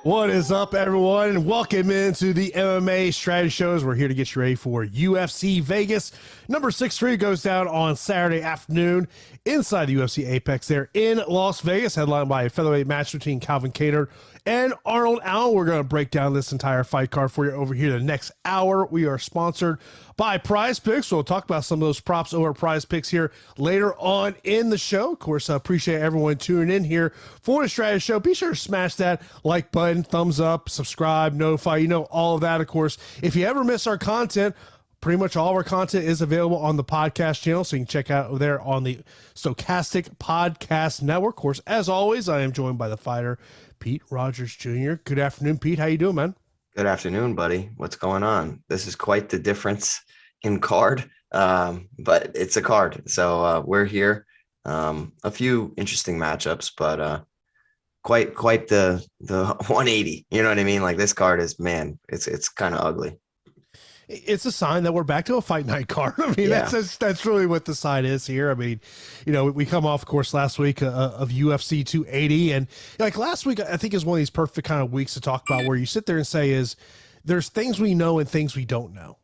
What is up, everyone, and welcome into the MMA strategy shows. We're here to get you ready for UFC Vegas. Number 63 goes down on Saturday afternoon inside the UFC Apex there in Las Vegas, headlined by a featherweight match between Calvin Kattar and Arnold Allen. We're going to break down this entire fight card for you over here the next hour. We are sponsored by Prize Picks. We'll talk about some of those props over Prize Picks here later on in the show. Of course, I appreciate everyone tuning in here for the strategy show. Be sure to smash that like button, thumbs up, subscribe, notify, all of that. Of course, if you ever miss our content, pretty much all of our content is available on the podcast channel, so you can check out over there on the Stokastic Podcast Network. Of course, as always, I am joined by the fighter, Pete Rogers Jr. Good afternoon, Pete. How you doing, man? Good afternoon, buddy. What's going on? This is quite the difference in card, but it's a card. So we're here. A few interesting matchups, but quite the 180. You know what I mean? Like, this card is, man, it's kind of ugly. It's a sign that we're back to a fight night card. I mean, yeah. that's really what the sign is here. I mean, we come off, of course, last week of UFC 280, and like last week, I think is one of these perfect kind of weeks to talk about where you sit there and say there's things we know and things we don't know.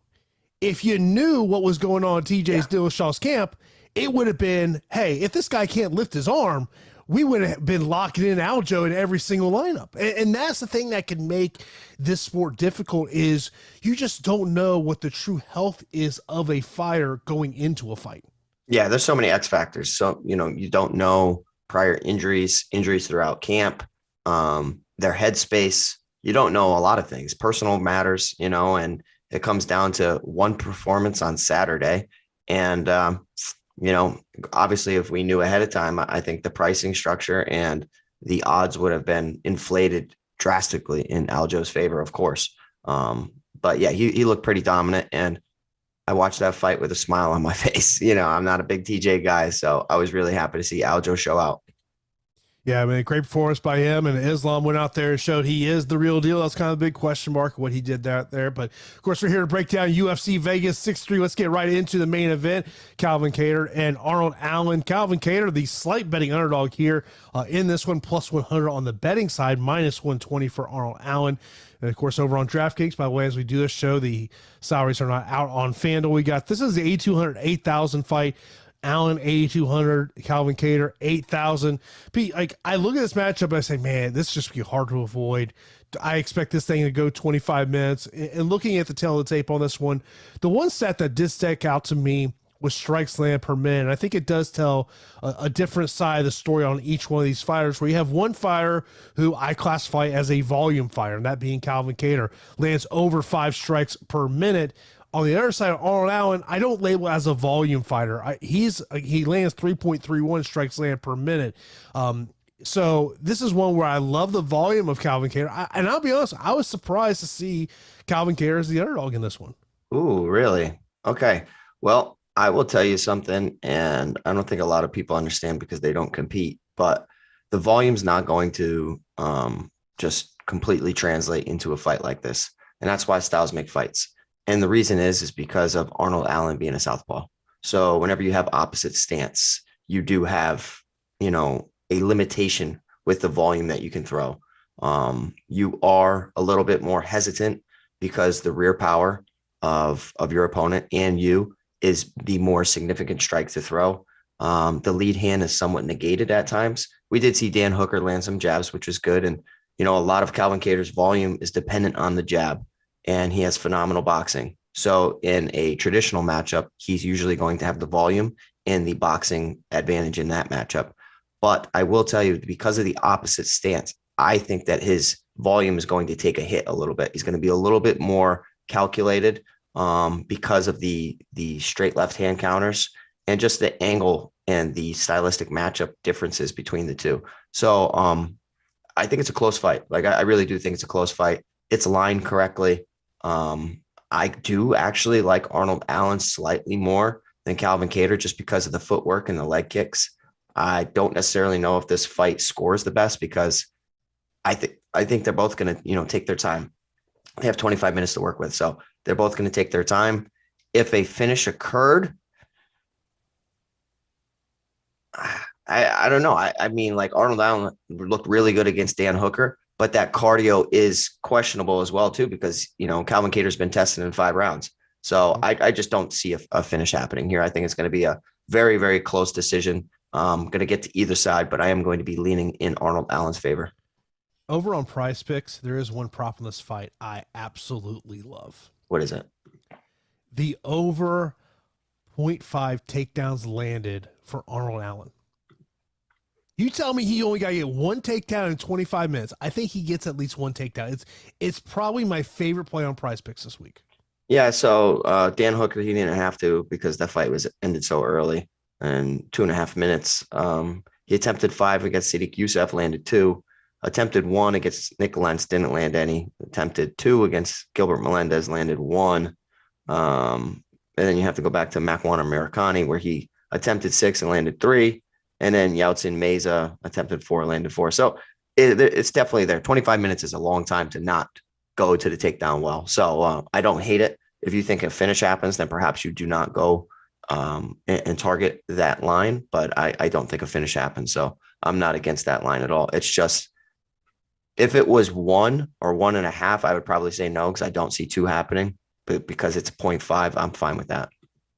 If you knew what was going on in TJ's Dillashaw's camp, it would have been, hey, if this guy can't lift his arm, we would have been locking in Aljo in every single lineup. And that's the thing that can make this sport difficult, is you just don't know what the true health is of a fighter going into a fight. Yeah, there's so many X factors. So, you don't know prior injuries throughout camp, their headspace. You don't know a lot of things. Personal matters, and it comes down to one performance on Saturday. And, obviously if we knew ahead of time, I think the pricing structure and the odds would have been inflated drastically in Aljo's favor, of course. But yeah, he looked pretty dominant, and I watched that fight with a smile on my face. I'm not a big TJ guy, so I was really happy to see Aljo show out. Yeah, I mean, great performance by him, and Islam went out there and showed he is the real deal. That's kind of a big question mark what he did there. But, of course, we're here to break down UFC Vegas 6-3. Let's get right into the main event, Calvin Kattar and Arnold Allen. Calvin Kattar, the slight betting underdog here in this one, plus 100 on the betting side, minus 120 for Arnold Allen. And, of course, over on DraftKings, by the way, as we do this show, the salaries are not out on FanDuel. This is the 8,200, 8,000 fight. Allen 8,200, Calvin Kattar 8,000. Pete, I look at this matchup and I say, man, this just be hard to avoid. I expect this thing to go 25 minutes. And looking at the tail of the tape on this one, the one stat that did stick out to me was strikes land per minute. And I think it does tell a different side of the story on each one of these fighters, where you have one fighter who I classify as a volume fighter, and that being Calvin Kattar, lands over 5 strikes per minute. On the other side, Arnold Allen, I don't label as a volume fighter. He lands 3.31 strikes land per minute. So this is one where I love the volume of Calvin Kattar. And I'll be honest, I was surprised to see Calvin Kattar as the underdog in this one. Ooh, really? Okay. Well, I will tell you something, and I don't think a lot of people understand because they don't compete, but the volume's not going to just completely translate into a fight like this. And that's why styles make fights. And the reason is because of Arnold Allen being a southpaw. So whenever you have opposite stance, you do have, a limitation with the volume that you can throw. You are a little bit more hesitant because the rear power of your opponent and you is the more significant strike to throw. The lead hand is somewhat negated at times. We did see Dan Hooker land some jabs, which was good. And, a lot of Calvin Kattar's volume is dependent on the jab, and he has phenomenal boxing. So in a traditional matchup, he's usually going to have the volume and the boxing advantage in that matchup. But I will tell you, because of the opposite stance, I think that his volume is going to take a hit a little bit. He's going to be a little bit more calculated because of the straight left hand counters and just the angle and the stylistic matchup differences between the two. So I think it's a close fight. I really do think it's a close fight. It's lined correctly. I do actually like Arnold Allen slightly more than Calvin Kattar just because of the footwork and the leg kicks. I don't necessarily know if this fight scores the best because I think they're both going to, take their time. They have 25 minutes to work with, so they're both going to take their time. If a finish occurred, I don't know. I mean, Arnold Allen looked really good against Dan Hooker, but that cardio is questionable as well too, because, Calvin Kattar's been tested in 5 rounds. So I just don't see a finish happening here. I think it's going to be a very, very close decision. Going to get to either side, but I am going to be leaning in Arnold Allen's favor. Over on Prize Picks, there is one prop in this fight I absolutely love. What is it? The over 0.5 takedowns landed for Arnold Allen. You tell me he only got to get one takedown in 25 minutes. I think he gets at least one takedown. It's probably my favorite play on Prize Picks this week. Yeah, so Dan Hooker, he didn't have to because that fight was ended so early and 2.5 minutes. He attempted 5 against Sadiq Youssef, landed 2. Attempted 1 against Nick Lentz, didn't land any. Attempted 2 against Gilbert Melendez, landed 1. And then you have to go back to Makwan Americani, where he attempted 6 and landed 3. And then Yautsin Meza attempted 4, landed 4. So it's definitely there. 25 minutes is a long time to not go to the takedown well. So I don't hate it. If you think a finish happens, then perhaps you do not go and target that line. But I don't think a finish happens. So I'm not against that line at all. It's just, if it was 1 or 1.5, I would probably say no, because I don't see 2 happening. But because it's 0.5, I'm fine with that.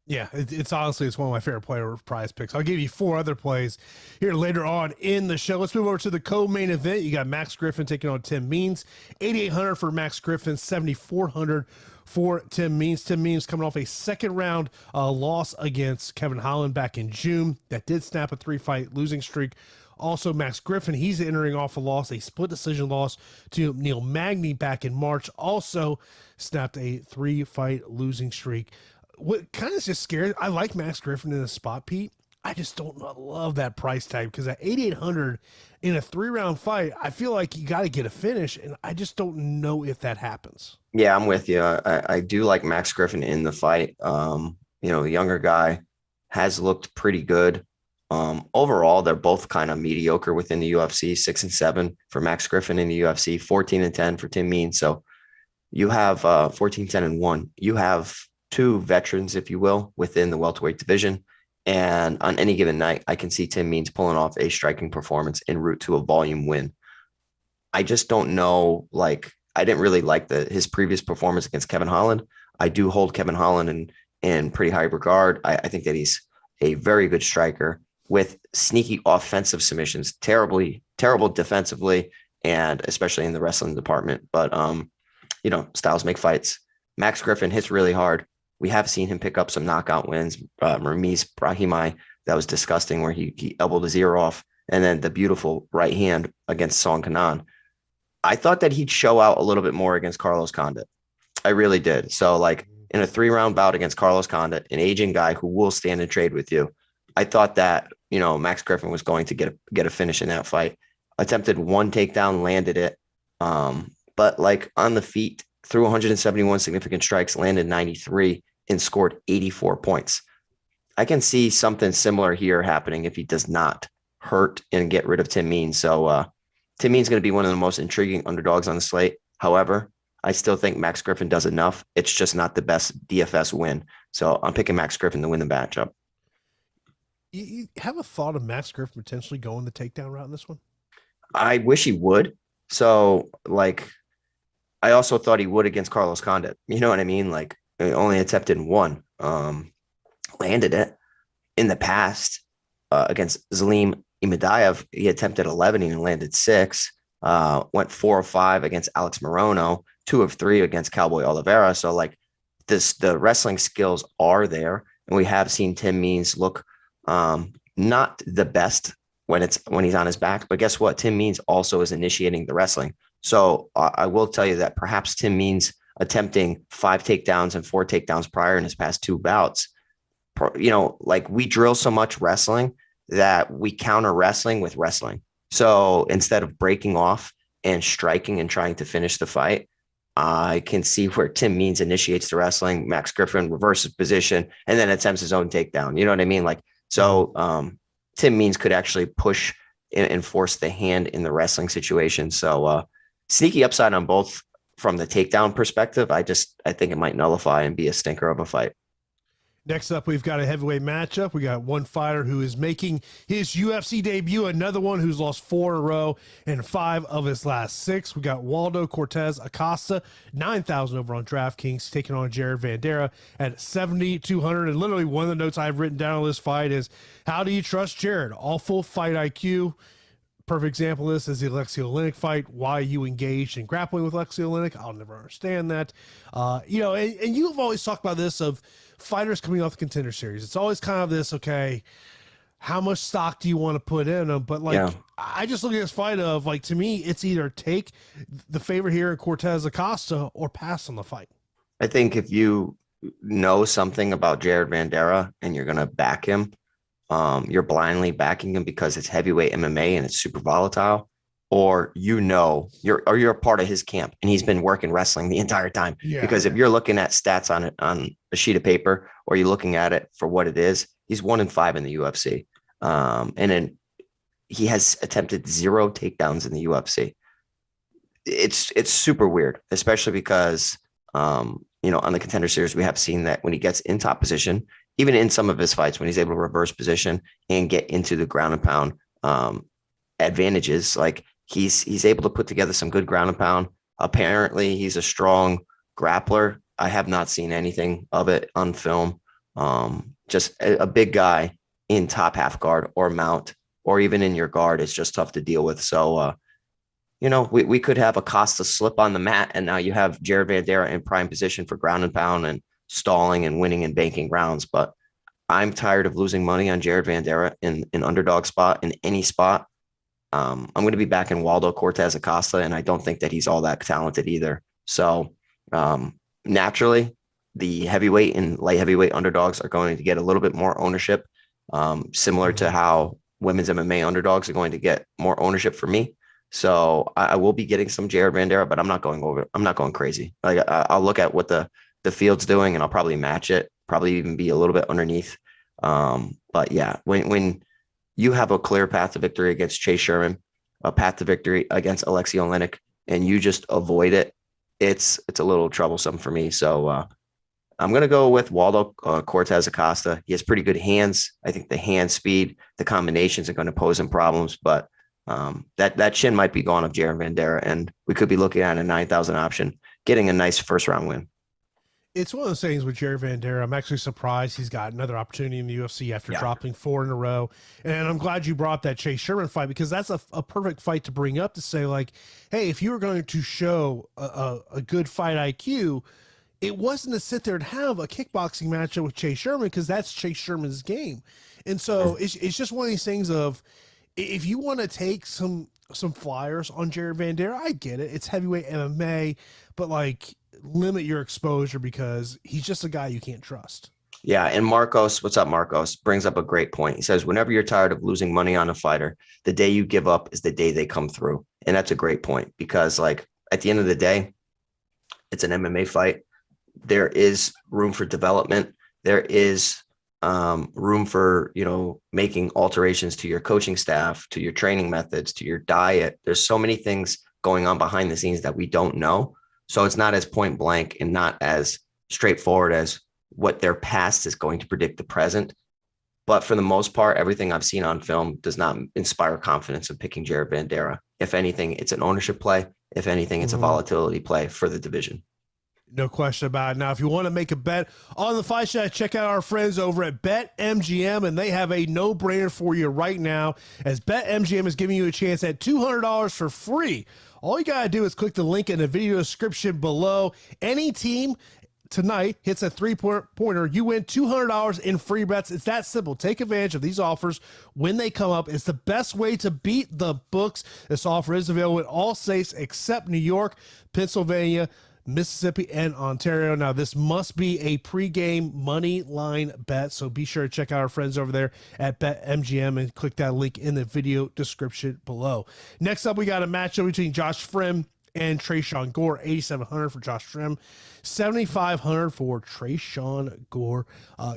Yeah, it's honestly, it's one of my favorite player Prize Picks. I'll give you 4 other plays here later on in the show. Let's move over to the co-main event. You got Max Griffin taking on Tim Means. 8,800 for Max Griffin, 7,400 for Tim Means. Tim Means coming off a second round loss against Kevin Holland back in June. That did snap a 3-fight losing streak. Also, Max Griffin, he's entering off a loss, a split decision loss to Neil Magny back in March. Also snapped a 3-fight losing streak. What kind of just scared, I like Max Griffin in the spot, Pete. I just don't love that price tag, because at 8,800 in a 3-round fight, I feel like you got to get a finish, and I just don't know if that happens. Yeah, I'm with you. I do like Max Griffin in the fight. The younger guy has looked pretty good. Overall, they're both kind of mediocre within the UFC. 6-7 for Max Griffin in the UFC, 14-10 for Tim Means. So you have 14-10-1. You have 2 veterans, if you will, within the welterweight division. And on any given night, I can see Tim Means pulling off a striking performance en route to a volume win. I just don't know. I didn't really like his previous performance against Kevin Holland. I do hold Kevin Holland in pretty high regard. I think that he's a very good striker with sneaky offensive submissions, terrible defensively, and especially in the wrestling department. But, styles make fights. Max Griffin hits really hard. We have seen him pick up some knockout wins. Ramiz Brahimaj, that was disgusting, where he elbowed his ear off. And then the beautiful right hand against Song Kanan. I thought that he'd show out a little bit more against Carlos Condit. I really did. So in a 3-round bout against Carlos Condit, an aging guy who will stand and trade with you, I thought that, Max Griffin was going to get a finish in that fight. Attempted 1 takedown, landed it. But on the feet, threw 171 significant strikes, landed 93, and scored 84 points. I can see something similar here happening if he does not hurt and get rid of Tim Means. So Tim Means is going to be one of the most intriguing underdogs on the slate. However, I still think Max Griffin does enough. It's just not the best DFS win. So I'm picking Max Griffin to win the matchup. You have a thought of Max Griffin potentially going the takedown route in this one? I wish he would. So I also thought he would against Carlos Condit. You know what I mean? He only attempted 1, landed it. In the past, against Zalim Imadaev, he attempted 11 and landed 6. Went 4 of 5 against Alex Morono, 2 of 3 against Cowboy Oliveira. So the wrestling skills are there, and we have seen Tim Means look not the best when he's on his back. But guess what? Tim Means also is initiating the wrestling. So I will tell you that perhaps Tim Means attempting 5 takedowns and 4 takedowns prior in his past 2 bouts, we drill so much wrestling that we counter wrestling with wrestling. So instead of breaking off and striking and trying to finish the fight, I can see where Tim Means initiates the wrestling, Max Griffin reverses position, and then attempts his own takedown. You know what I mean? Tim Means could actually push and force the hand in the wrestling situation. So sneaky upside on both from the takedown perspective. I think it might nullify and be a stinker of a fight. Next up, we've got a heavyweight matchup. We got one fighter who is making his UFC debut, another one who's lost 4 in a row and 5 of his last 6. We got Waldo Cortez Acosta, 9,000 over on DraftKings, taking on Jared Vanderaa at 7,200. And literally one of the notes I've written down on this fight is, how do you trust Jared? Awful fight IQ. Perfect example of this is the Alexei Oleinik fight. Why you engaged in grappling with Alexei Oleinik, I'll never understand that. You know, and you've always talked about this of fighters coming off the Contender Series. It's always kind of this, okay, how much stock do you want to put in them? But like, I just look at this fight of like, to me, it's either take the favorite here in Cortez Acosta or pass on the fight. I think if you know something about Jared Vanderaa and you're going to back him, you're blindly backing him because it's heavyweight MMA and it's super volatile, or you're a part of his camp and he's been working wrestling the entire time. Because if you're looking at stats on a sheet of paper, or you're looking at it for what it is, he's 1-5 in the UFC. And then he has attempted 0 takedowns in the UFC. It's super weird, especially because, you know, on the Contender Series, we have seen that when he gets in top position, even in some of his fights, when he's able to reverse position and get into the ground and pound advantages, like he's able to put together some good ground and pound. Apparently, he's a strong grappler. I have not seen anything of it on film. Just a big guy in top half guard or mount, or even in your guard is just tough to deal with. So, you know, we could have Acosta slip on the mat, and now you have Jared Vanderaa in prime position for ground and pound and stalling and winning and banking rounds. But I'm tired of losing money on Jared Vanderaa in an underdog spot, in any spot. I'm going to be back in Waldo Cortez Acosta, and I don't think that he's all that talented either. So naturally, the heavyweight and light heavyweight underdogs are going to get a little bit more ownership, similar to how women's MMA underdogs are going to get more ownership for me. So I will be getting some Jared Vanderaa, but I'm not going crazy. Like I'll look at what the field's doing and I'll probably match it, probably even be a little bit underneath. But yeah, when you have a clear path to victory against Chase Sherman, a path to victory against Alexei Oleinik, and you just avoid it, it's a little troublesome for me. So I'm going to go with Waldo Cortez Acosta. He has pretty good hands. I think the hand speed, the combinations are going to pose him problems, but that chin might be gone of Jared Vanderaa, and we could be looking at a 9,000 option, getting a nice first round win. It's one of those things with Jared Vanderaa. I'm actually surprised he's got another opportunity in the UFC after dropping 4 in a row. And I'm glad you brought that Chase Sherman fight, because that's a perfect fight to bring up to say, like, hey, if you were going to show a good fight IQ, it wasn't to sit there and have a kickboxing matchup with Chase Sherman, because that's Chase Sherman's game. And so it's just one of these things of, if you want to take some flyers on Jared Vanderaa, I get it. It's heavyweight MMA, but like, limit your exposure, because he's just a guy you can't trust. Yeah. And Marcos, what's up, Marcos, brings up a great point. He says, whenever you're tired of losing money on a fighter, the day you give up is the day they come through. And that's a great point, because like at the end of the day, it's an MMA fight. There is room for development. There is room for, you know, making alterations to your coaching staff, to your training methods, to your diet. There's so many things going on behind the scenes that we don't know. So it's not as point blank and not as straightforward as what their past is going to predict the present. But for the most part, everything I've seen on film does not inspire confidence in picking Jared Vanderaa. If anything, it's an ownership play. If anything, it's a volatility play for the division. No question about it. Now, if you want to make a bet on the fight shot, check out our friends over at BetMGM, and they have a no-brainer for you right now, as BetMGM is giving you a chance at $200 for free. All you got to do is click the link in the video description below. Any team tonight hits a three-pointer, you win $200 in free bets. It's that simple. Take advantage of these offers when they come up. It's the best way to beat the books. This offer is available in all states except New York, Pennsylvania, Mississippi, and Ontario. Now, this must be a pregame money line bet, so be sure to check out our friends over there at BetMGM and click that link in the video description below. Next up, we got a matchup between Josh Fremd and Tresean Gore. 8,700 for Josh Fremd, 7,500 for Tresean Gore.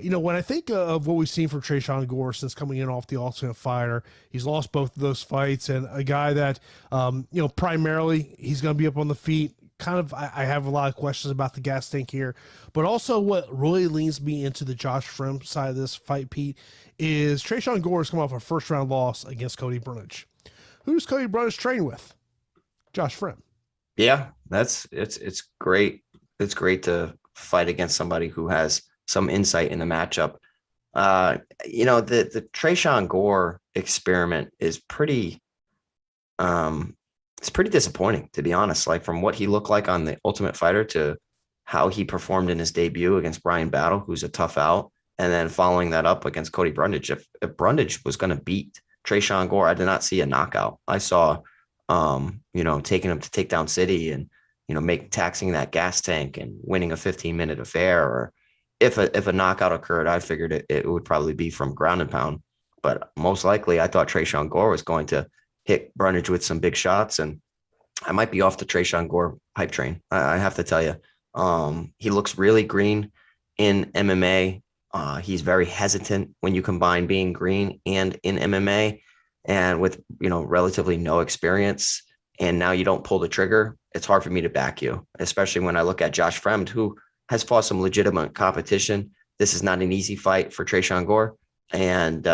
You know, when I think of what we've seen from Tresean Gore since coming in off the Ultimate Fighter, he's lost both of those fights, and a guy that, you know, primarily he's going to be up on the feet, I have a lot of questions about the gas tank here, but also what really leans me into the Josh Fremd side of this fight, Pete, is Tresean Gore has come off a first round loss against Cody Brundage. Who does Cody Brundage train with? Josh Fremd. Yeah, it's great. It's great to fight against somebody who has some insight in the matchup. The Tresean Gore experiment is it's pretty disappointing, to be honest. Like, from what he looked like on the Ultimate Fighter to how he performed in his debut against Brian Battle, who's a tough out, and then following that up against Cody Brundage. If Brundage was going to beat Tresean Gore, I did not see a knockout. I saw, taking him to Takedown City and, taxing that gas tank and winning a 15-minute affair. Or if a knockout occurred, I figured it would probably be from ground and pound. But most likely, I thought Tresean Gore was going to hit Brundage with some big shots, and I might be off the Tresean Gore hype train. I have to tell you, he looks really green in MMA. He's very hesitant when you combine being green and in MMA, and with relatively no experience. And now you don't pull the trigger. It's hard for me to back you, especially when I look at Josh Fremd, who has fought some legitimate competition. This is not an easy fight for Tresean Gore, and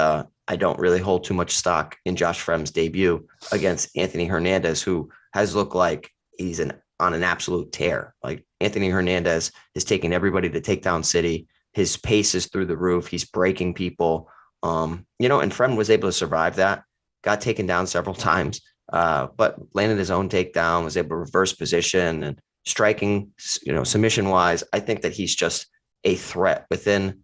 I don't really hold too much stock in Josh Fremd's debut against Anthony Hernandez, who has looked like he's on an absolute tear. Like, Anthony Hernandez is taking everybody to Takedown City. His pace is through the roof. He's breaking people. And Fremd was able to survive that, got taken down several times, but landed his own takedown, was able to reverse position and striking, submission wise. I think that he's just a threat within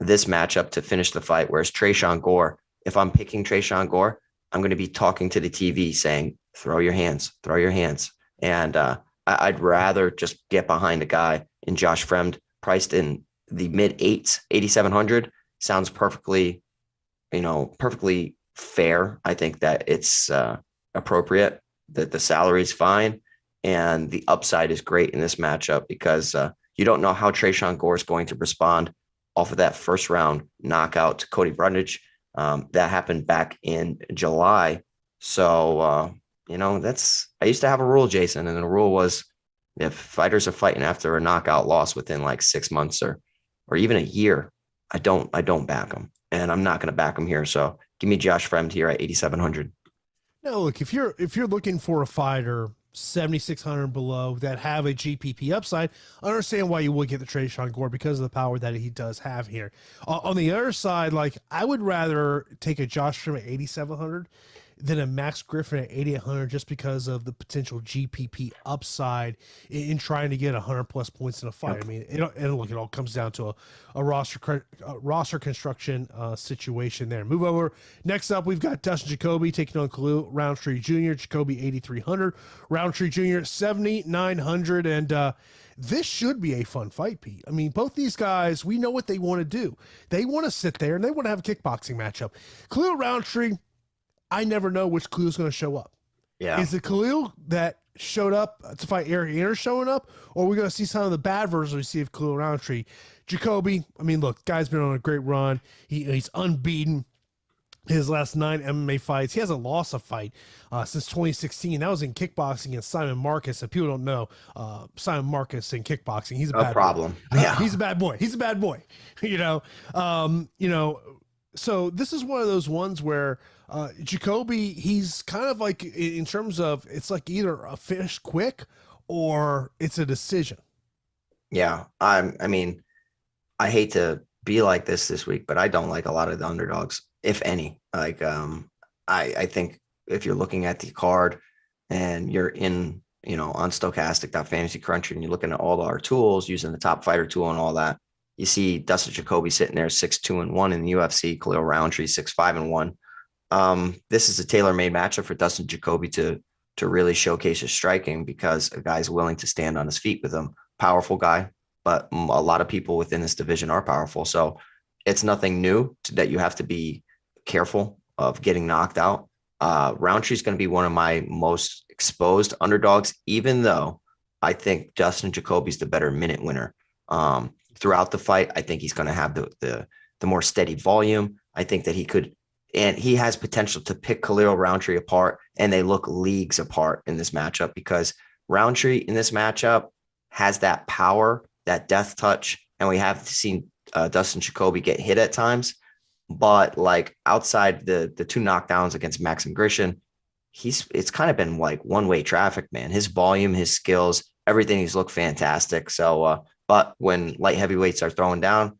this matchup to finish the fight. Whereas Tresean Gore, if I'm picking Tresean Gore, I'm going to be talking to the TV saying, throw your hands. And I'd rather just get behind a guy in Josh Fremd, priced in the mid eights, 8,700. Sounds perfectly fair. I think that it's appropriate, that the salary is fine, and the upside is great in this matchup because you don't know how Tresean Gore is going to respond off of that first round knockout to Cody Brundage. That happened back in July. So, I used to have a rule, Jason, and the rule was, if fighters are fighting after a knockout loss within like 6 months or even a year, I don't back them, and I'm not going to back them here. So give me Josh Fremd here at 8,700. No, look, if you're looking for a fighter 7,600 below that have a GPP upside, I understand why you would get the Tresean Gore because of the power that he does have here. On the other side, like, I would rather take a Josh Fremd at 8,700 than a Max Griffin at 8,800 just because of the potential GPP upside in trying to get 100 plus points in a fight. I mean, it all comes down to a roster construction situation there. Move over. Next up, we've got Dustin Jacoby taking on Rountree Jr. Jacoby 8,300, Rountree Jr. 7,900, and this should be a fun fight, Pete. I mean, both these guys, we know what they want to do. They want to sit there and they want to have a kickboxing matchup. Khalil Rountree, I never know which Khalil is going to show up. Yeah. Is it Khalil that showed up to fight Eric Anders showing up, or are we going to see some of the bad versions we see of Khalil Rountree? Jacoby, I mean, look, guy's been on a great run. He's unbeaten. His last 9 MMA fights, he hasn't lost a fight since 2016. That was in kickboxing against Simon Marcus. And people don't know Simon Marcus in kickboxing. He's a bad problem. Yeah, he's a bad boy. He's a bad boy. So this is one of those ones where Jacoby, he's kind of like, in terms of, it's like either a finish quick or it's a decision. Yeah, I mean, I hate to be like this week, but I don't like a lot of the underdogs, if any. Like, I think if you're looking at the card and you're in, on Stokastic.Fantasy Cruncher and you're looking at all our tools, using the top fighter tool and all that, you see Dustin Jacoby sitting there 6-2-1 in the UFC, Khalil Rountree 6-5-1. This is a tailor-made matchup for Dustin Jacoby to really showcase his striking, because a guy's willing to stand on his feet with him. Powerful guy, but a lot of people within this division are powerful. So it's nothing new that you have to be careful of getting knocked out. Rountree is going to be one of my most exposed underdogs, even though I think Dustin Jacoby's the better minute winner. Throughout the fight, I think he's going to have the more steady volume. I think that he could, and he has potential to pick Khalil Rountree apart, and they look leagues apart in this matchup, because Rountree in this matchup has that power, that death touch, and we have seen Dustin Jacoby get hit at times. But like outside the two knockdowns against Maxim Grishin, it's kind of been like one-way traffic, man. His volume, his skills, everything, he's looked fantastic. So, but when light heavyweights are throwing down,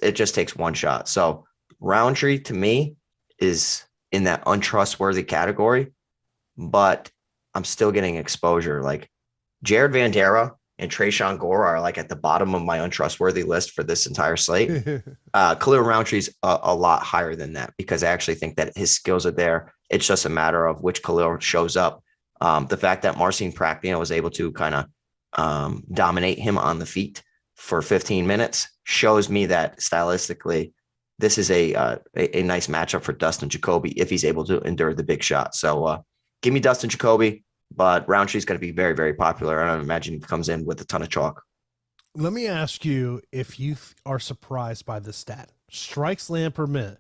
it just takes one shot. So Rountree to me is in that untrustworthy category, but I'm still getting exposure. Like Jared Vanderaa and Trayshawn Gore are like at the bottom of my untrustworthy list for this entire slate. Khalil Rountree's a lot higher than that because I actually think that his skills are there. It's just a matter of which Khalil shows up. The fact that Marcin Prachnio was able to kind of dominate him on the feet for 15 minutes shows me that stylistically, this is a nice matchup for Dustin Jacoby if he's able to endure the big shot. So give me Dustin Jacoby, but Rountree is going to be very, very popular. I don't imagine he comes in with a ton of chalk. Let me ask you if you are surprised by this stat. Strikes land per minute.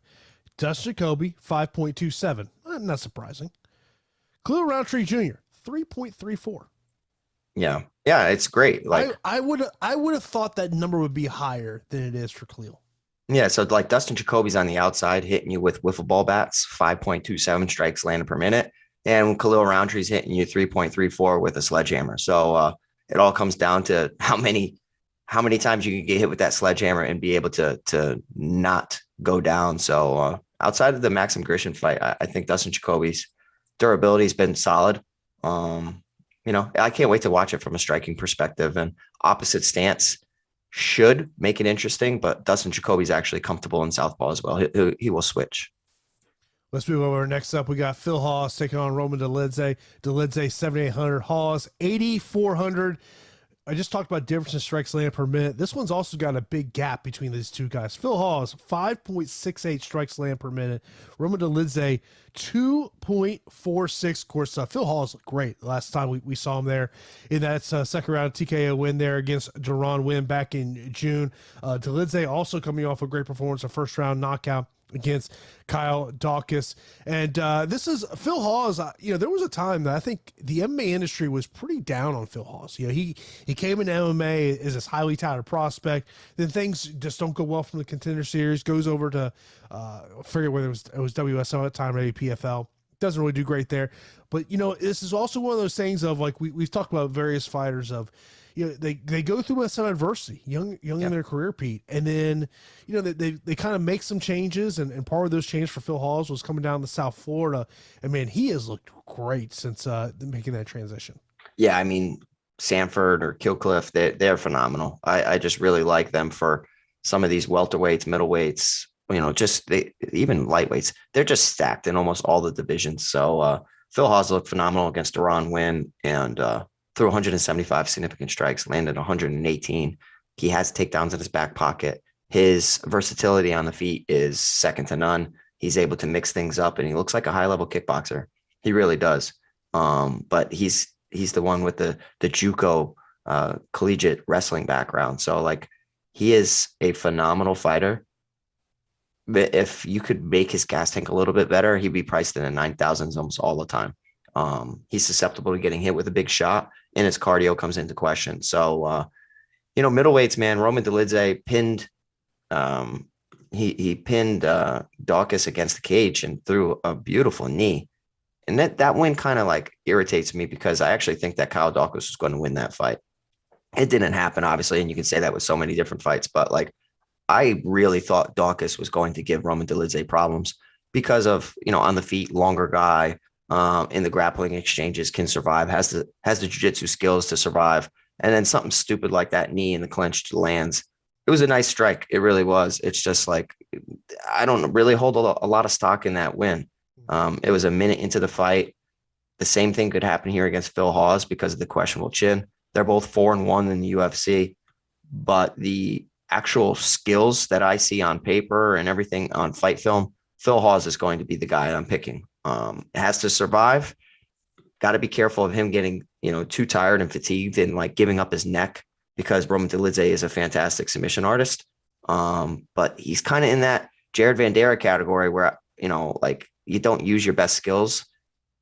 Dustin Jacoby, 5.27. Not surprising. Khalil Rountree Jr., 3.34. Yeah, it's great. Like I would have thought that number would be higher than it is for Khalil. Yeah, so like Dustin Jacoby's on the outside hitting you with wiffle ball bats, 5.27 strikes landed per minute, and Khalil Rountree's hitting you 3.34 with a sledgehammer. So it all comes down to how many times you can get hit with that sledgehammer and be able to not go down. So outside of the Maxim Grishin fight, I think Dustin Jacoby's durability has been solid. I can't wait to watch it from a striking perspective, and opposite stance should make it interesting, but Dustin Jacoby's actually comfortable in southpaw as well. He will switch. Let's move over. Next up, we got Phil Hawes taking on Roman Dolidze. Dolidze 7,800, Hawes 8,400. I just talked about difference in strikes landed per minute. This one's also got a big gap between these two guys. Phil Hawes, 5.68 strikes landed per minute. Roman Dolidze, 2.46. Of course, Phil Hawes looked great last time we saw him there in that second round TKO win there against Duran win back in June. Dolidze also coming off a great performance, a first round knockout against Kyle Dawkins. And this is Phil Hawes. There was a time that I think the MMA industry was pretty down on Phil Hawes. He came into MMA as this highly touted prospect. Then things just don't go well from the Contender Series. Goes over to I forget whether it was WSL at the time, maybe PFL. Doesn't really do great there. But this is also one of those things of like we've talked about various fighters of. They go through some adversity, young in their career, Pete, and then they kind of make some changes, and part of those changes for Phil Hawes was coming down to South Florida, and man, he has looked great since making that transition. Yeah, I mean Sanford or Killcliff, they're phenomenal. I just really like them for some of these welterweights, middleweights, even lightweights. They're just stacked in almost all the divisions. So Phil Hawes looked phenomenal against Duran win and. Threw 175 significant strikes, landed 118. He has takedowns in his back pocket. His versatility on the feet is second to none. He's able to mix things up, and he looks like a high-level kickboxer. He really does. But he's the one with the JUCO collegiate wrestling background. So, like, he is a phenomenal fighter. But if you could make his gas tank a little bit better, he'd be priced in the 9,000s almost all the time. He's susceptible to getting hit with a big shot, and his cardio comes into question. So, middleweights, man, Roman Dolidze pinned, he pinned Dawkins against the cage and threw a beautiful knee. And that win kind of like irritates me because I actually think that Kyle Dawkins was going to win that fight. It didn't happen, obviously, and you can say that with so many different fights, but like, I really thought Dawkins was going to give Roman Dolidze problems because of, on the feet, longer guy, in the grappling exchanges can survive, has the jiu-jitsu skills to survive. And then something stupid like that knee in the clinch lands. It was a nice strike. It really was. It's just like, I don't really hold a lot of stock in that win. It was a minute into the fight. The same thing could happen here against Phil Hawes because of the questionable chin. They're both 4-1 in the UFC, but the actual skills that I see on paper and everything on fight film, Phil Hawes is going to be the guy I'm picking. Has to survive. Got to be careful of him getting, too tired and fatigued and like giving up his neck because Roman Dolidze is a fantastic submission artist. But he's kind of in that Jared Vanderaa category where, you don't use your best skills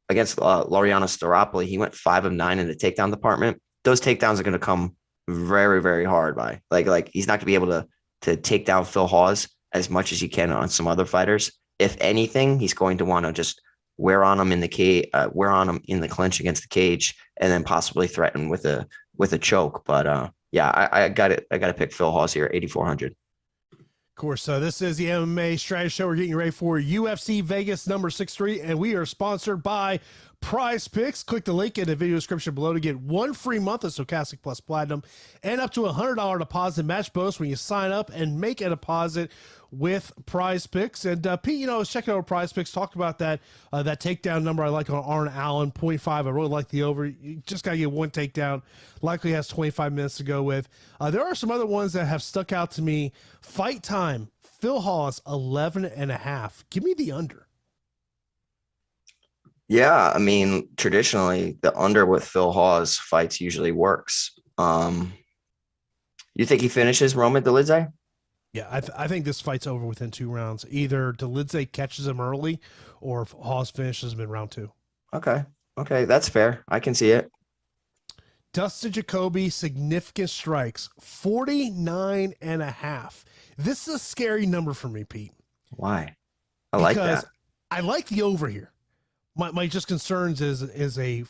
against Laureano Staropoli, he went 5 of 9 in the takedown department. Those takedowns are going to come very, very hard by like he's not going to be able to take down Phil Hawes as much as he can on some other fighters. If anything, he's going to want to just wear on him in the cage, wear on him in the clinch against the cage, and then possibly threaten with a choke. But yeah, I got it. I got to pick Phil Hawes here, 8,400. Of course, this is the MMA Strategy Show. We're getting you ready for UFC Vegas number 63, and we are sponsored by Prize Picks. Click the link in the video description below to get 1 free month of Stokastic Plus Platinum and up to a $100 deposit match bonus when you sign up and make a deposit with Prize Picks. And Pete, I was checking out Prize Picks, talked about that takedown number I like on Arn Allen, 0.5. I really like the over. You just got to get 1 takedown. Likely has 25 minutes to go with. There are some other ones that have stuck out to me. Fight time, Phil Hawes, 11.5. Give me the under. Yeah, I mean, traditionally, the under with Phil Hawes fights usually works. You think he finishes Roman Dolidze? Yeah, I think this fight's over within 2 rounds. Either Dolidze catches him early or Hawes finishes him in round 2. Okay, that's fair. I can see it. Dustin Jacoby, significant strikes, 49.5. This is a scary number for me, Pete. Why? I like that. I like the over here. My just concerns is a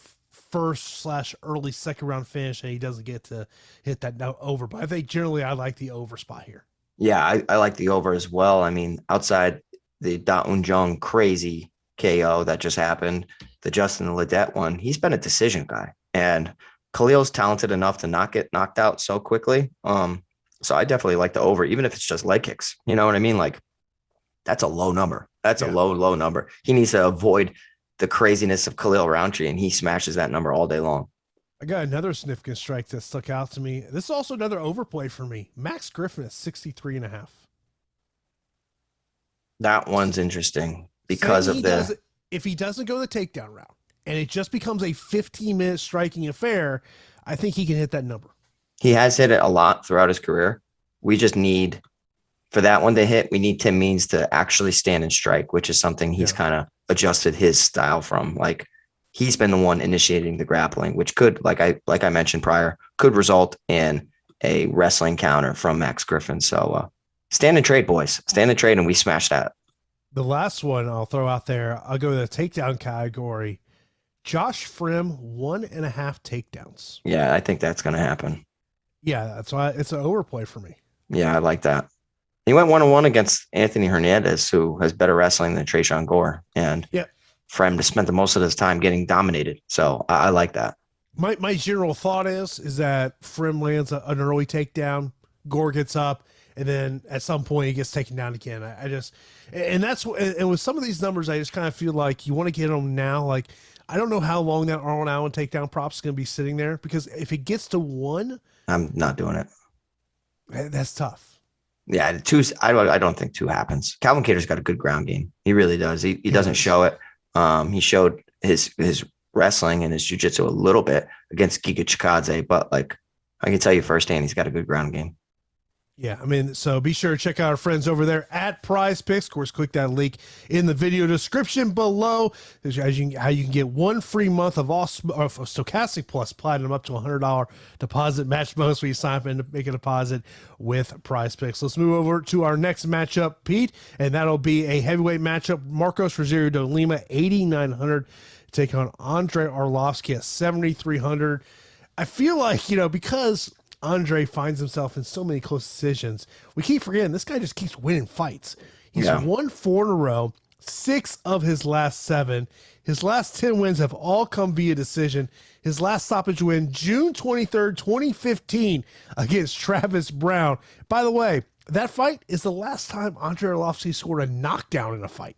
first/early second round finish, and he doesn't get to hit that over. But I think generally I like the over spot here. Yeah, I like the over as well. I mean, outside the Da Un Jung crazy KO that just happened, the Justin Ledet one, he's been a decision guy. And Khalil's talented enough to not get knocked out so quickly. So I definitely like the over, even if it's just leg kicks. You know what I mean? Like, that's a low number. That's a low number. He needs to avoid the craziness of Khalil Rountree, and he smashes that number all day long. I got another significant strike that stuck out to me. This is also another overplay for me. Max Griffin at 63.5. That one's interesting because if he doesn't go the takedown route and it just becomes a 15-minute striking affair, I think he can hit that number. He has hit it a lot throughout his career. We just need, for that one to hit, we need Tim Means to actually stand and strike, which is something he's kind of adjusted his style from. Like, he's been the one initiating the grappling, which could, like I mentioned prior, could result in a wrestling counter from Max Griffin. So stand and trade, boys. Stand and trade, and we smash that. The last one I'll throw out there, I'll go to the takedown category. Josh Fremd, 1.5 takedowns. Yeah, I think that's going to happen. Yeah, that's why it's an overplay for me. Yeah, I like that. He went 1-1 against Anthony Hernandez, who has better wrestling than Trayshawn Gore. And Fremd has spent the most of his time getting dominated. So I like that. My general thought is that Fremd lands an early takedown, Gore gets up, and then at some point he gets taken down again. And with some of these numbers, I just kind of feel like you want to get them now. Like, I don't know how long that Arnold Allen takedown prop is going to be sitting there, because if it gets to 1, I'm not doing it. That's tough. Yeah, 2. I don't think 2 happens. Calvin Kattar's got a good ground game. He really does. He doesn't show it. He showed his wrestling and his jiu-jitsu a little bit against Giga Chikadze, but like, I can tell you firsthand, he's got a good ground game. Yeah, I mean, so be sure to check out our friends over there at Prize Picks. Of course, click that link in the video description below. How you can get 1 free month of Stokastic Plus Platinum up to a $100 deposit match bonus when you sign up and make a deposit with Prize Picks. Let's move over to our next matchup, Pete, and that'll be a heavyweight matchup. Marcos Rogerio de Lima, 8,900, take on Andre Arlovski at 7,300. I feel like, because Andre finds himself in so many close decisions, we keep forgetting this guy just keeps winning fights. He's won 4 in a row, 6 of his last 7. His last 10 wins have all come via decision. His last stoppage win, June 23rd, 2015, against Travis Brown. By the way, that fight is the last time Andre Arlovski scored a knockdown in a fight.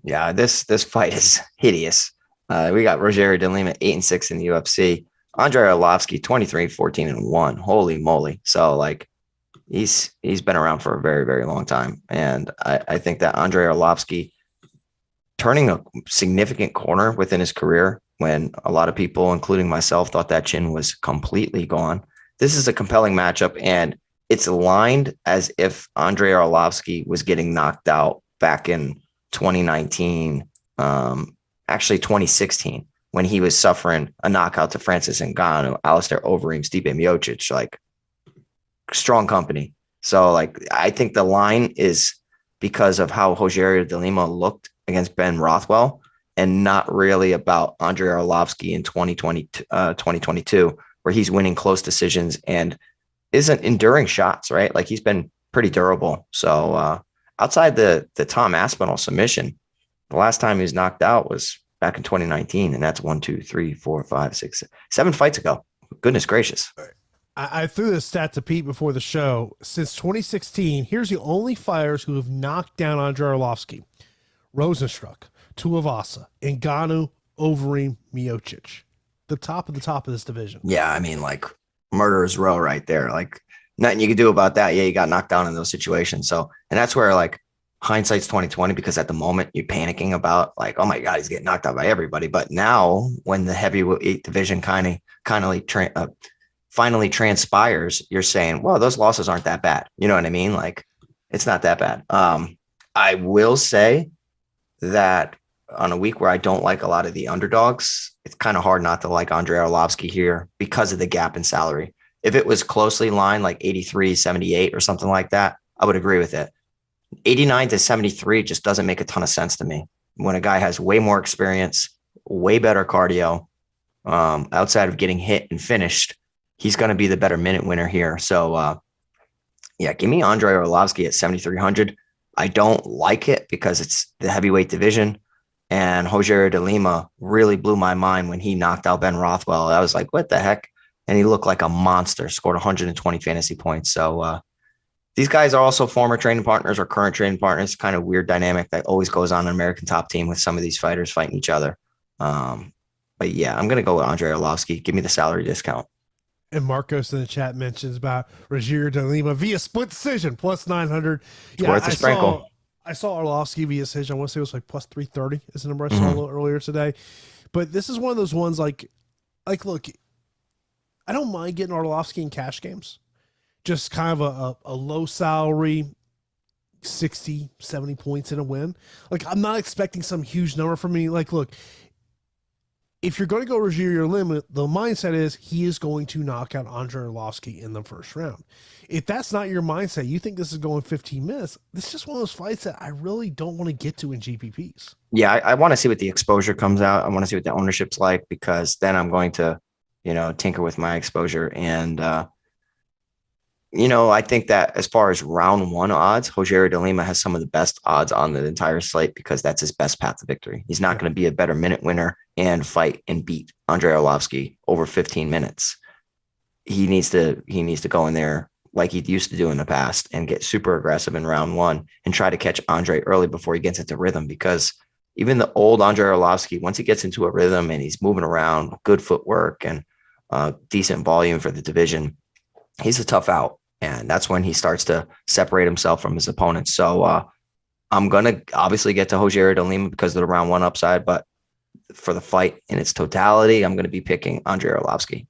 Yeah, this fight is hideous. We got Rogerio de Lima, 8-6 in the UFC. Andre Arlovski, 23-14-1. Holy moly. So like, he's been around for a very, very long time. And I think that Andre Arlovski turning a significant corner within his career, when a lot of people, including myself, thought that chin was completely gone. This is a compelling matchup, and it's aligned as if Andre Arlovski was getting knocked out back in 2019, actually 2016 when he was suffering a knockout to Francis Ngannou, Alistair Overeem, Stipe Miocic, like strong company. So like, I think the line is because of how Rogerio de Lima looked against Ben Rothwell and not really about Andre Arlovski in 2022, where he's winning close decisions and isn't enduring shots, right? Like he's been pretty durable. So outside the Tom Aspinall submission, the last time he was knocked out was back in 2019, and that's 7 fights ago. Goodness gracious. I threw this stat to Pete before the show. Since 2016, here's the only fighters who have knocked down Andre Arlovski: Rosenstruck, Tuivasa, Ngannou, Overeem, Miocic. The top of this division. Yeah, I mean, like murderer's row right there. Like nothing you can do about that. Yeah, you got knocked down in those situations. So, and that's where like hindsight's 2020, because at the moment you're panicking about like, oh my God, he's getting knocked out by everybody. But now when the heavyweight division finally transpires, you're saying, well, those losses aren't that bad. You know what I mean? Like it's not that bad. I will say that on a week where I don't like a lot of the underdogs, it's kind of hard not to like Andre Arlovski here because of the gap in salary. If it was closely lined, like 83-78 or something like that, I would agree with it. 89-73 just doesn't make a ton of sense to me. When a guy has way more experience, way better cardio, outside of getting hit and finished, he's going to be the better minute winner here. So, yeah, give me Andre Arlovski at 7,300. I don't like it because it's the heavyweight division. And Rogerio de Lima really blew my mind when he knocked out Ben Rothwell. I was like, what the heck? And he looked like a monster, scored 120 fantasy points. So these guys are also former training partners or current training partners. Kind of weird dynamic that always goes on in an American Top Team with some of these fighters fighting each other. But yeah, I'm going to go with Andre Arlovski. Give me the salary discount. And Marcos in the chat mentions about Rogerio de Lima via split decision, plus 900. Yeah, worth a sprinkle. I saw Arlovski via decision. I want to say it was like plus 330 is the number I saw a little earlier today. But this is one of those ones like, look, I don't mind getting Arlovski in cash games. Just kind of a low salary, 60, 70 points in a win. Like, I'm not expecting some huge number from me. Like, look, if you're going to go Rogerio Lima, the mindset is he is going to knock out Andre Arlovski in the first round. If that's not your mindset, you think this is going 15 minutes, this is just one of those fights that I really don't want to get to in GPPs. Yeah, I want to see what the exposure comes out. I want to see what the ownership's like, because then I'm going to, tinker with my exposure. And, I think that as far as round one odds, Rogerio de Lima has some of the best odds on the entire slate because that's his best path to victory. He's not going to be a better minute winner and fight and beat Andre Arlovski over 15 minutes. He needs to go in there like he used to do in the past and get super aggressive in round one and try to catch Andre early before he gets into rhythm, because even the old Andre Arlovski, once he gets into a rhythm and he's moving around, good footwork and decent volume for the division, he's a tough out. And that's when he starts to separate himself from his opponents. So I'm going to obviously get to Rogerio de Lima because of the round one upside, but for the fight in its totality, I'm going to be picking Andre Arlovski.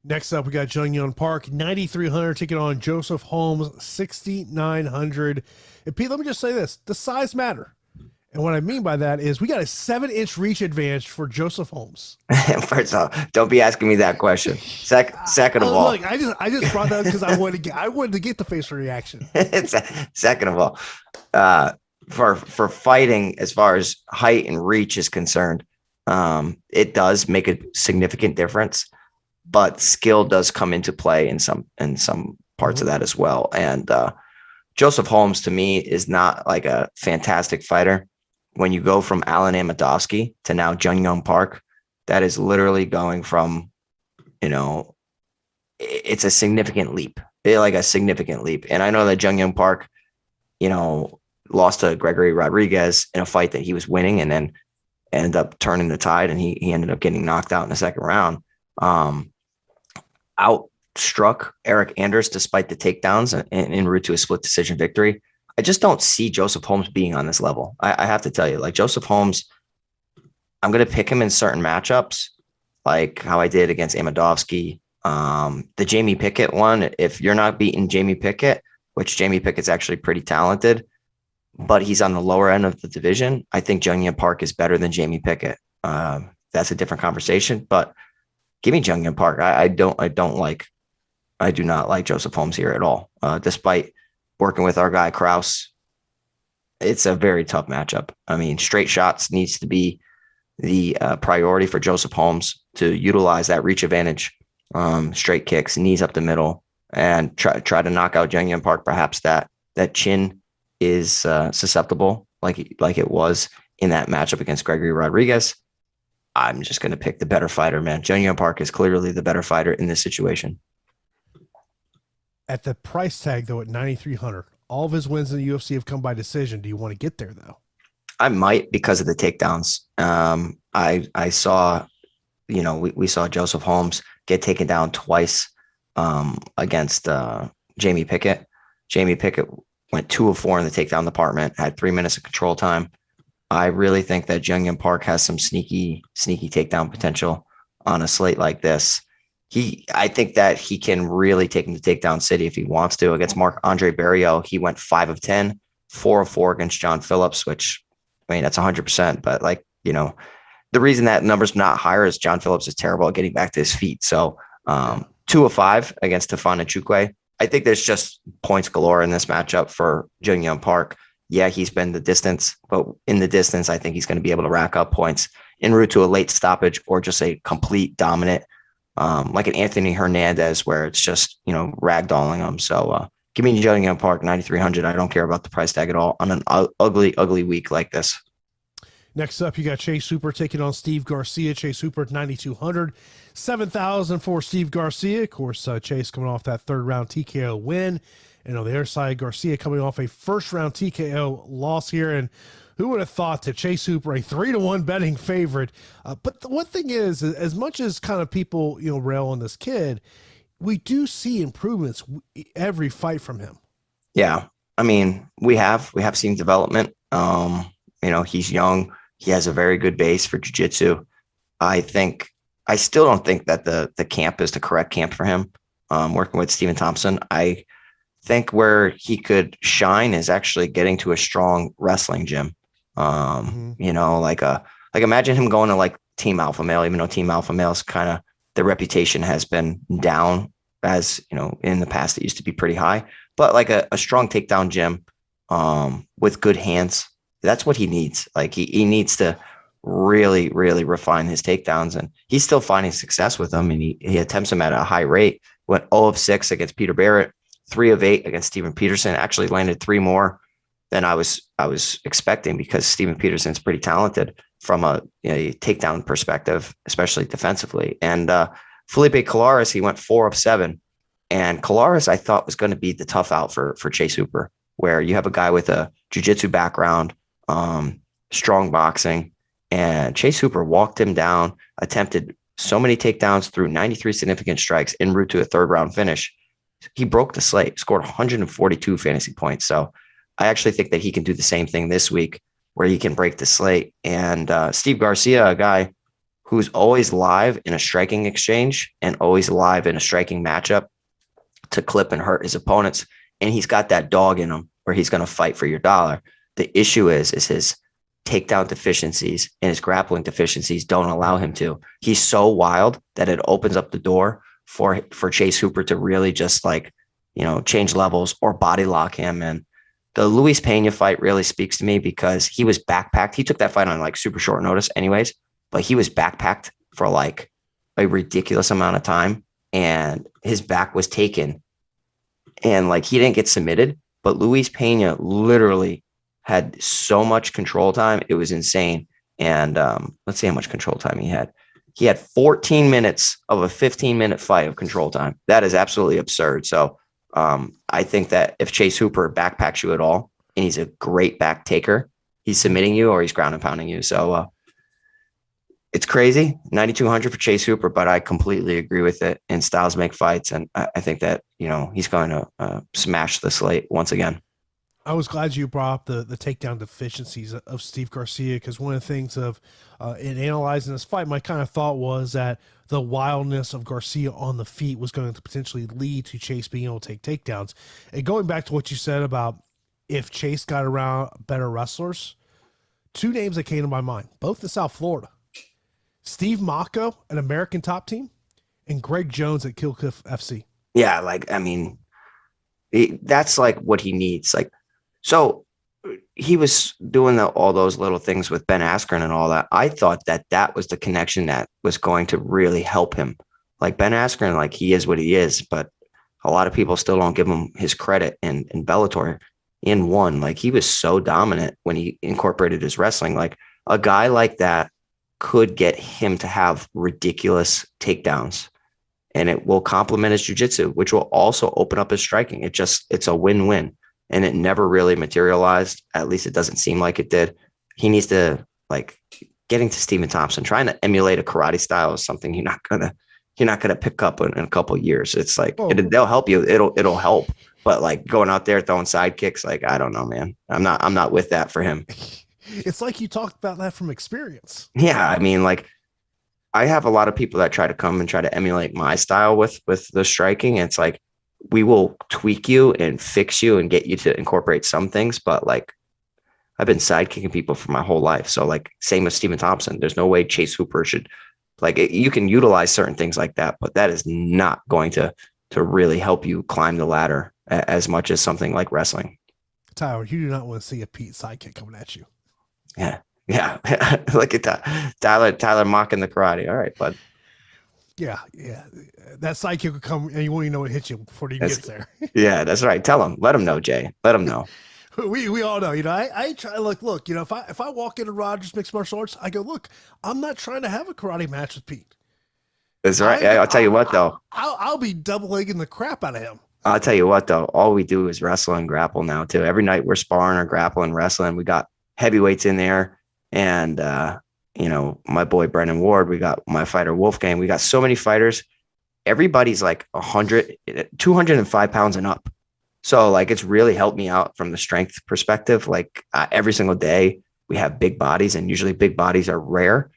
Next up, we got Jung Young Park, 9,300, taking on Joseph Holmes, 6,900. And Pete, let me just say this. The size matter. And what I mean by that is we got a 7-inch reach advantage for Joseph Holmes. First of all, don't be asking me that question. Second of all, look, I just brought that up because I wanted to get the facial reaction. Second of all, for fighting, as far as height and reach is concerned, it does make a significant difference, but skill does come into play in some parts of that as well. And Joseph Holmes, to me, is not like a fantastic fighter. When you go from Alan Amedovski to now Jung Young Park, that is literally going from, it's a significant leap. And I know that Jung Young Park, lost to Gregory Rodriguez in a fight that he was winning and then ended up turning the tide, and he ended up getting knocked out in the second round. Outstruck Eric Anders despite the takedowns and en route to a split decision victory. I just don't see Joseph Holmes being on this level. I have to tell you, like Joseph Holmes, I'm going to pick him in certain matchups, like how I did against Amedovski. The Jamie Pickett one, if you're not beating Jamie Pickett, which Jamie Pickett's actually pretty talented, but he's on the lower end of the division. I think Jung Park is better than Jamie Pickett. That's a different conversation, but give me Jung Park. I do not like Joseph Holmes here at all. Despite working with our guy Kraus, it's a very tough matchup. I mean, straight shots needs to be the priority for Joseph Holmes to utilize that reach advantage, straight kicks, knees up the middle, and try to knock out Jung Park. Perhaps that chin is susceptible like it was in that matchup against Gregory Rodriguez. I'm just going to pick the better fighter, man. Jung Park is clearly the better fighter in this situation. At the price tag, though, at 9,300, all of his wins in the UFC have come by decision. Do you want to get there, though? I might, because of the takedowns. I saw, we saw Joseph Holmes get taken down twice against Jamie Pickett. Jamie Pickett went 2 of 4 in the takedown department, had 3 minutes of control time. I really think that Jung Park has some sneaky takedown potential on a slate like this. I think that he can really take him to takedown city if he wants to. Against Marc-Andre Barriault, he went 5 of 10, 4 of 4 against John Phillips, which, I mean, that's 100%. But the reason that number's not higher is John Phillips is terrible at getting back to his feet. So 2 of 5 against Tafon Nchukwu. I think there's just points galore in this matchup for Jung Park. Yeah, he's been the distance, but in the distance, I think he's going to be able to rack up points en route to a late stoppage or just a complete dominant, like an Anthony Hernandez, where it's just, ragdolling him. So give me Jung Park, 9,300. I don't care about the price tag at all on an ugly week like this. Next up, you got Chase Hooper taking on Steve Garcia. Chase Hooper at 9,200, 7,000 for Steve Garcia. Of course, Chase coming off that 3rd round TKO win. And on the other side, Garcia coming off a 1st round TKO loss here. And who would have thought that Chase Hooper, a 3-1 betting favorite? But the one thing is, as much as kind of people, rail on this kid, we do see improvements every fight from him. Yeah. I mean, we have seen development. He's young. He has a very good base for jiu-jitsu. I still don't think that the camp is the correct camp for him. Working with Stephen Thompson, I think where he could shine is actually getting to a strong wrestling gym. Like imagine him going to like Team Alpha Male, even though Team Alpha Male's kind of, the reputation has been down, as in the past it used to be pretty high, but like a strong takedown gym with good hands. That's what he needs. Like he needs to really, really refine his takedowns, and he's still finding success with them. And he attempts them at a high rate. Went 0 of 6 against Peter Barrett, 3 of 8 against Steven Peterson. Actually landed 3 more than I was expecting, because Steven Peterson's pretty talented from a takedown perspective, especially defensively. And Felipe Colares, he went 4 of 7. And Colares, I thought, was going to be the tough out for Chase Hooper, where you have a guy with a jiu-jitsu background, strong boxing, and Chase Hooper walked him down, attempted so many takedowns, through 93 significant strikes en route to a 3rd round finish. He broke the slate, scored 142 fantasy points. So I actually think that he can do the same thing this week, where he can break the slate. And Steve Garcia, a guy who's always live in a striking exchange and always live in a striking matchup to clip and hurt his opponents. And he's got that dog in him where he's going to fight for your dollar. The issue is his takedown deficiencies and his grappling deficiencies don't allow him to. He's so wild that it opens up the door for Chase Hooper to really just change levels or body lock him. And the Luis Pena fight really speaks to me, because he was backpacked. He took that fight on super short notice anyways, but he was backpacked for a ridiculous amount of time, and his back was taken, and he didn't get submitted, but Luis Pena literally had so much control time. It was insane. And let's see how much control time he had. He had 14 minutes of a 15-minute fight of control time. That is absolutely absurd. So I think that if Chase Hooper backpacks you at all, and he's a great back taker, he's submitting you or he's ground and pounding you. So it's crazy, 9,200 for Chase Hooper, but I completely agree with it. And styles make fights. And I think that, he's going to smash the slate once again. I was glad you brought up the takedown deficiencies of Steve Garcia, because one of the things in analyzing this fight, my kind of thought was that the wildness of Garcia on the feet was going to potentially lead to Chase being able to take takedowns. And going back to what you said about if Chase got around better wrestlers, two names that came to my mind, both in South Florida. Steve Mocco, an American Top Team, and Greg Jones at Kill Cliff FC. Yeah, that's like what he needs. Like, so he was doing all those little things with Ben Askren and all that. I thought that was the connection that was going to really help him. Like Ben Askren, like he is what he is, but a lot of people still don't give him his credit in Bellator. In one, like he was so dominant when he incorporated his wrestling. Like a guy like that could get him to have ridiculous takedowns, and it will complement his jiu-jitsu, which will also open up his striking. It's a win-win, and it never really materialized. At least it doesn't seem like it did. He needs to, like, getting to Stephen Thompson, trying to emulate a karate style is something you're not gonna pick up in a couple of years. It's like they'll help you. It'll help. But like going out there throwing sidekicks, like, I don't know, man. I'm not with that for him. It's like you talked about that from experience. Yeah. I mean, like I have a lot of people that try to come and try to emulate my style with the striking. It's like, we will tweak you and fix you and get you to incorporate some things. But like, I've been sidekicking people for my whole life. So like, same with Stephen Thompson, there's no way Chase Hooper should, like, you can utilize certain things like that, but that is not going to really help you climb the ladder as much as something like wrestling. Tyler, you do not want to see a Pete sidekick coming at you. Yeah. Look at that. Tyler mocking the karate. All right, bud. Yeah. That sidekick will come and you won't even know it hits you before he gets there. Yeah, that's right. Tell him. Let him know, Jay. Let him know. We all know, I try, look, if I walk into Rogers Mixed Martial Arts, I go, look, I'm not trying to have a karate match with Pete. That's right. I'll tell you what, though. I'll be double legging the crap out of him. I'll tell you what, though. All we do is wrestle and grapple now, too. Every night we're sparring or grappling, wrestling. We got heavyweights in there. And, my boy, Brendan Ward, we got my fighter, Wolfgang. We got so many fighters. Everybody's like 205 pounds and up. So like, it's really helped me out from the strength perspective. Like every single day we have big bodies, and usually big bodies are rare.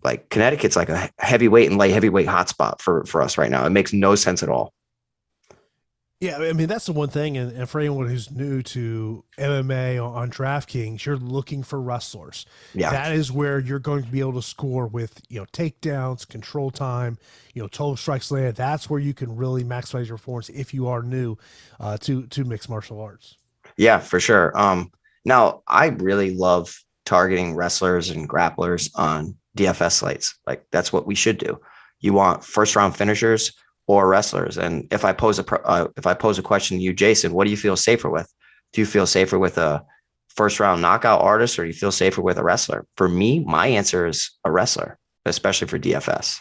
Like Connecticut's like a heavyweight and light heavyweight hotspot for us right now. It makes no sense at all. Yeah, I mean, that's the one thing. And for anyone who's new to MMA on DraftKings, you're looking for wrestlers. Yeah. That is where you're going to be able to score with, takedowns, control time, total strikes landed. That's where you can really maximize your performance if you are new to mixed martial arts. Yeah, for sure. Now, I really love targeting wrestlers and grapplers on DFS slates. Like, that's what we should do. You want first round finishers or wrestlers. And if I pose a question to you, Jason, what do you feel safer with? Do you feel safer with a first round knockout artist, or do you feel safer with a wrestler? For me, my answer is a wrestler, especially for DFS.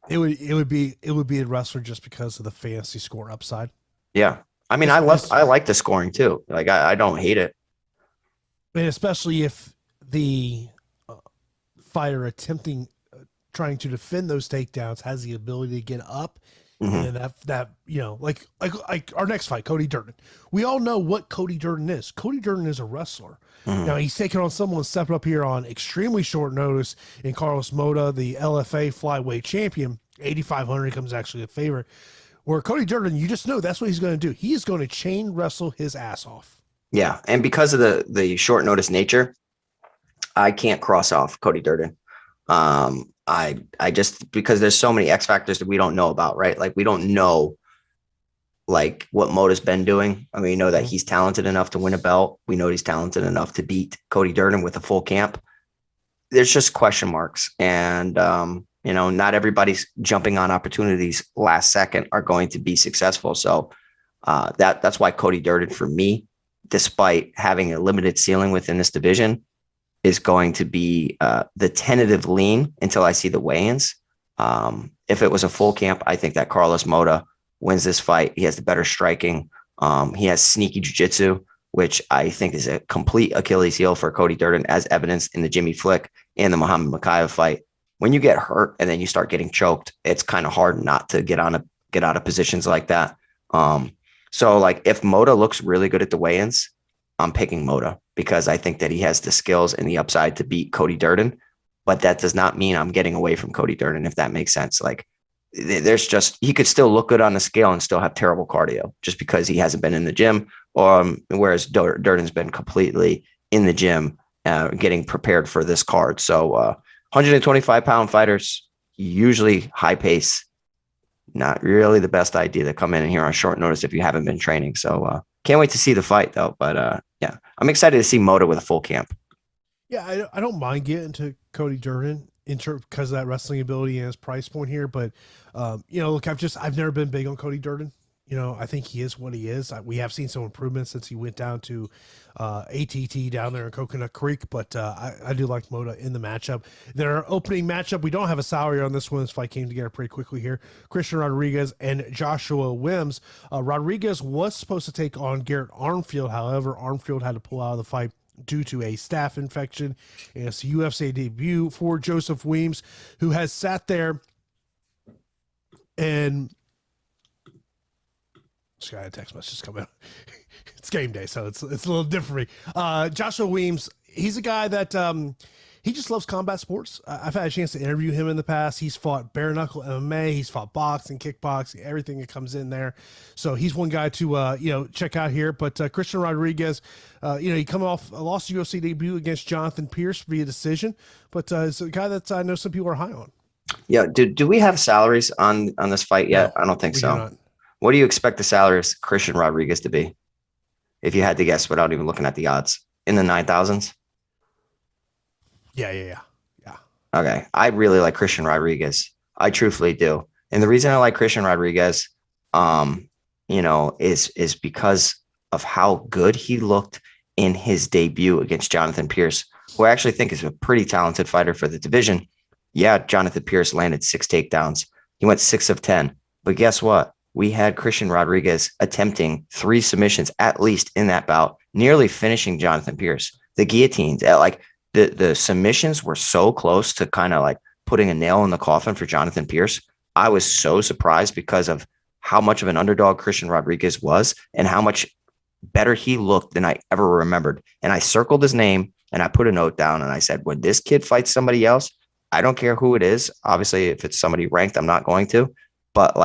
It would be a wrestler just because of the fantasy score upside. Yeah. I mean, I like the scoring too. Like I don't hate it. And especially if the fighter trying to defend those takedowns has the ability to get up. Mm-hmm. And that like our next fight, Cody Durden. We all know what Cody Durden is. Cody Durden is a wrestler. Mm-hmm. Now he's taking on someone stepping up here on extremely short notice in Carlos Mota, the LFA flyweight champion. 8,500 comes actually a favorite. Where Cody Durden, you just know that's what he's going to do. He is going to chain wrestle his ass off. Yeah, and because of the short notice nature, I can't cross off Cody Durden. I just, because there's so many X factors that we don't know about, right? Like we don't know like what Mota's been doing. I mean, we know that he's talented enough to win a belt. We know he's talented enough to beat Cody Durden with a full camp. There's just question marks. And, not everybody's jumping on opportunities last second are going to be successful. So that's why Cody Durden, for me, despite having a limited ceiling within this division, is going to be the tentative lean until I see the weigh-ins. If it was a full camp, I think that Carlos Mota wins this fight. He has the better striking. He has sneaky jiu-jitsu, which I think is a complete Achilles heel for Cody Durden, as evidenced in the Jimmy Flick and the Muhammad Mokaev fight. When you get hurt and then you start getting choked, it's kind of hard not to get out of positions like that. So like if Mota looks really good at the weigh-ins, I'm picking Mota because I think that he has the skills and the upside to beat Cody Durden, but that does not mean I'm getting away from Cody Durden, if that makes sense. Like there's just, he could still look good on the scale and still have terrible cardio just because he hasn't been in the gym. Whereas Durden's been completely in the gym, getting prepared for this card. So 125-pound fighters, usually high pace, not really the best idea to come in here on short notice if you haven't been training. So can't wait to see the fight though. But yeah, I'm excited to see Mota with a full camp. Yeah, I don't mind getting to Cody Durden because of that wrestling ability and his price point here. But, look, I've never been big on Cody Durden. I think he is what he is. We have seen some improvements since he went down to ATT down there in Coconut Creek, but I do like Mota in the matchup. Their opening matchup, we don't have a salary on this one. This fight came together pretty quickly here. Christian Rodriguez and Joshua Wims. Rodriguez was supposed to take on Garrett Armfield. However, Armfield had to pull out of the fight due to a staph infection. And it's a UFC debut for Joseph Weems, who has sat there and just got a text message coming. It's game day, so it's a little different for me. Joshua Weems, he's a guy that he just loves combat sports. I've had a chance to interview him in the past. He's fought bare knuckle MMA. He's fought boxing, kickboxing, everything that comes in there. So he's one guy to check out here. But Christian Rodriguez, he come off a lost UFC debut against Jonathan Pierce via decision. But it's a guy that I know some people are high on. Yeah. Do we have salaries on this fight yet? No, I don't think so. What do you expect the salaries Christian Rodriguez to be? If you had to guess without even looking at the odds, in the 9,000s? Yeah. Okay. I really like Christian Rodriguez. I truthfully do. And the reason I like Christian Rodriguez, is because of how good he looked in his debut against Jonathan Pierce, who I actually think is a pretty talented fighter for the division. Yeah, Jonathan Pierce landed 6 takedowns. He went 6 of 10. But guess what? We had Christian Rodriguez attempting 3 submissions at least in that bout, nearly finishing Jonathan Pierce. The guillotines, the submissions were so close to kind of like putting a nail in the coffin for Jonathan Pierce. I was so surprised because of how much of an underdog Christian Rodriguez was and how much better he looked than I ever remembered. And I circled his name and I put a note down and I said, when this kid fights somebody else, I don't care who it is. Obviously, if it's somebody ranked, I'm not going to. But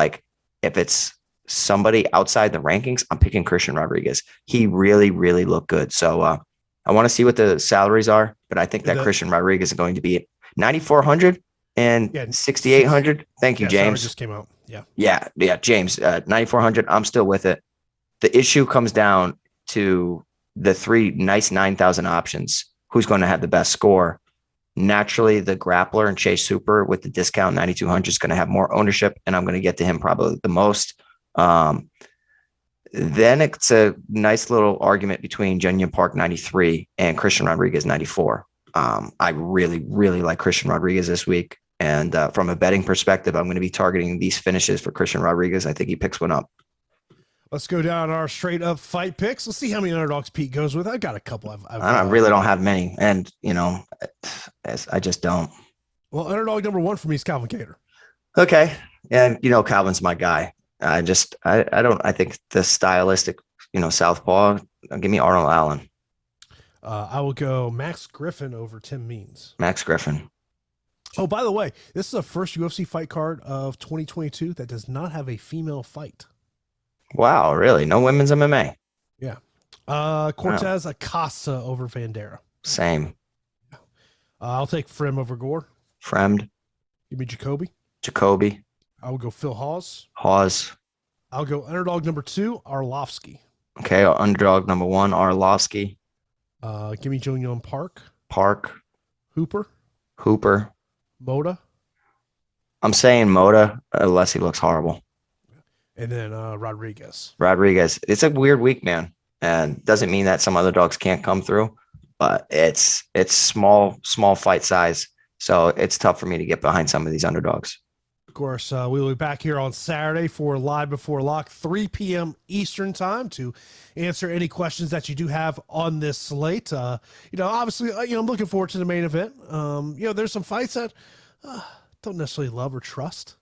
if it's somebody outside the rankings, I'm picking Christian Rodriguez. He really, really looked good. So I want to see what the salaries are, but I think that Christian Rodriguez is going to be at 9,400 and 6,800. Thank you, James. Just came out. Yeah, James, 9,400. I'm still with it. The issue comes down to the 3 nice 9,000 options. Who's going to have the best score? Naturally, the grappler and Chase Super with the discount 9,200 is going to have more ownership, and I'm going to get to him probably the most. Then it's a nice little argument between Junior Park 93 and Christian Rodriguez 94. I really, really like Christian Rodriguez this week. And from a betting perspective, I'm going to be targeting these finishes for Christian Rodriguez. I think he picks one up. Let's go down our straight up fight picks. Let's see how many underdogs Pete goes with. I've got a couple. I really don't have many. And, I just don't. Well, underdog number 1 for me is Calvin Kattar. Okay. And, Calvin's my guy. I think the stylistic, southpaw, give me Arnold Allen. I will go Max Griffin over Tim Means. Max Griffin. Oh, by the way, this is the first UFC fight card of 2022 that does not have a female fight. Wow, really? No women's MMA? Yeah. Cortez Acosta over Vanderaa. Same. I'll take Fremd over Gore. Fremd. Give me Jacoby. Jacoby. I will go Phil Hawes. Hawes. I'll go underdog number 2, Arlovski. Okay, underdog number 1, Arlovski. Give me Junior Park. Park. Hooper. Mota. I'm I'm saying Mota, unless he looks horrible. And then Rodriguez. It's a weird week, man. And doesn't mean that some other dogs can't come through, but it's small fight size. So it's tough for me to get behind some of these underdogs. Of course, we will be back here on Saturday for Live Before Lock, 3 p.m. Eastern time to answer any questions that you do have on this slate. Obviously, I'm looking forward to the main event. There's some fights that don't necessarily love or trust.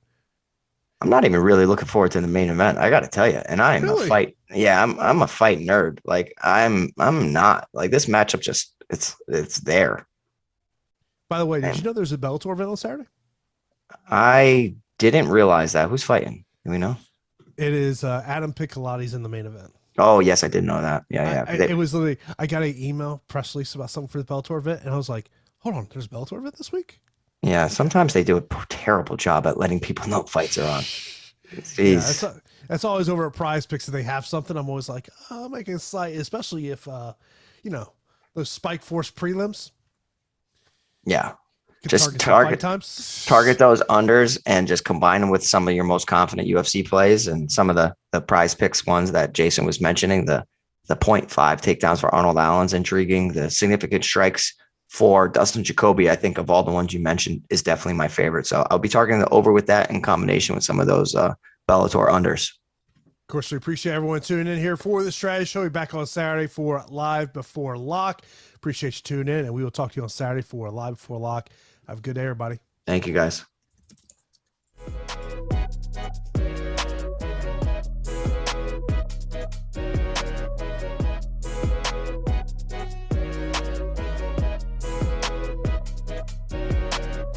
I'm not even really looking forward to the main event. I got to tell you, and I am really? a fight. Yeah, I'm a fight nerd. Like I'm not like this matchup. Just it's there. By the way, did you know there's a Bellator event on Saturday? I didn't realize that. Who's fighting? Do we know? It is Adam Piccolotti in the main event. Oh, yes, I did know that. Yeah. It was literally, I got an email press release about something for the Bellator event, and I was like, hold on, there's a Bellator event this week? Yeah, sometimes they do a terrible job at letting people know fights are on. Jeez. Yeah, that's always over at Prize Picks. If they have something, I'm always like, oh, I'm making a site, especially if, those Spike Force prelims. Yeah. Just target those unders and just combine them with some of your most confident UFC plays and some of the Prize Picks ones that Jason was mentioning. The 0.5 takedowns for Arnold Allen's intriguing. The significant strikes for Dustin Jacoby, I think of all the ones you mentioned, is definitely my favorite. So I'll be targeting the over with that in combination with some of those Bellator unders. Of course, we appreciate everyone tuning in here for the strategy show. We're back on Saturday for Live Before Lock. Appreciate you tuning in, and we will talk to you on Saturday for Live Before Lock. Have a good day, everybody. Thank you, guys.